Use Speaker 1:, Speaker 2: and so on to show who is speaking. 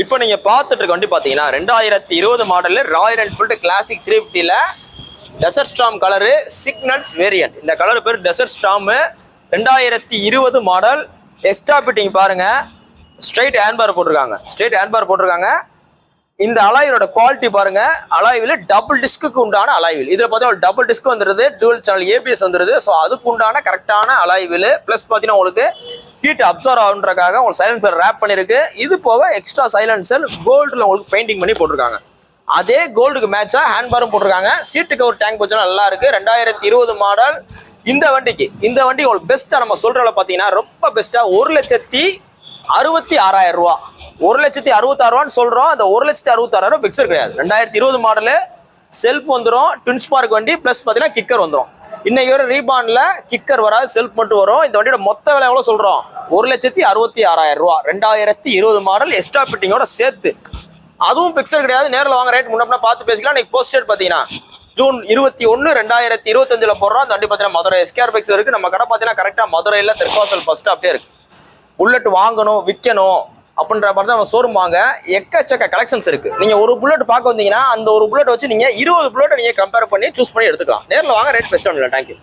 Speaker 1: இப்போ நீங்க பார்த்துட்டு இருக்க வண்டி பாத்தீங்கன்னா 2020 மாடல் ராயல் என்ஃபீல்டு கிளாசிக் 350ல desert storm colour signals variant. இந்த கலர் பேர் desert storm. 2020 model. Extra fitting பாருங்க, ஸ்ட்ரைட் ஹேண்ட்பார் போட்டிருக்காங்க. இந்த அலாயோட குவாலிட்டி பாருங்க. அலாய்வில் டபுள் டிஸ்க்கு உண்டான அலாய்வில். இதுல பார்த்தீங்கன்னா டபுள் டிஸ்க் வந்துருது, டுவல் சேனல் ஏபிஎஸ் வந்துருது. ஸோ அதுக்கு உண்டான கரெக்டான அலாய்வில். பிளஸ் பார்த்தீங்கன்னா உங்களுக்கு ஹீட் அப்சர்வ் ஆகுன்றக்காக உங்களுக்கு சைலன்சர் ரேப் பண்ணிருக்கு. இது போக எக்ஸ்ட்ரா சைலன்சர் கோல்டுல உங்களுக்கு பெயிண்டிங் பண்ணி போட்டிருக்காங்க. அதே கோல்டுக்கு மேட்சா ஹேண்ட்பாரும் போட்டிருக்காங்க. சீட்டு கவர் டேங்க் கொஞ்சம் நல்லா இருக்கு. 2020 மாடல். இந்த வண்டி உங்களுக்கு பெஸ்டா நம்ம சொல்றதுல பாத்தீங்கன்னா ரொம்ப பெஸ்டா 1,66,000 ரூபா. 1,66,000 சொல்றோம். அந்த 1,66,000 பிக்சர் கிடையாது. 2020 மாடலு. செல்ஃப் வந்துடும், ட்வின் ஸ்பார்க் வண்டி. பிளஸ் பாத்தீங்கன்னா கிக்கர் வந்துடும். இன்னைக்கு ஒரு ரீபான்ல கிக்கர் வராது, செல்ஃப் மட்டும் வரும். இந்த வண்டியோட மொத்த விலை எவ்வளவு சொல்றோம்? 1,66,000 ரூபா. 2020 மாடல் எக்ஸ்ட்ரா பிட்டிங்கோட சேர்த்து. அதுவும் பிக்சர் கிடையாது. நேரில் வாங்க, ரேட் முன்ன பார்த்து பேசிக்கலாம். இன்னைக்கு போஸ்டட் பாத்தீங்கன்னா ஜூன் 21, 2025 போடுறோம். அந்த வண்டி பாத்தீங்கன்னா மதுரை எஸ்கேஆர் பைக்ஸ் இருக்கு. நம்ம கடை பாத்தீங்கன்னா கரெக்டா மதுரையில தெற்காசல் ஃபர்ஸ்ட் ஸ்டாப்லயே இருக்கு. புல்லட் வாங்கணும், விற்கணும் அப்படின்ற மாதிரி தான் நம்ம ஷோரூம் வாங்க. எக்கச்சக்க கலெக்ஷன்ஸ் இருக்கு. நீங்க ஒரு புல்லட் பார்க்க வந்தீங்கன்னா அந்த ஒரு புல்லட் வச்சு நீங்க 20 புல்லட் நீங்க கம்பேர் பண்ணி சூஸ் பண்ணி எடுத்துக்கலாம். நேரில் வாங்க, ரேட் பெஸ்ட். தேங்க்யூ.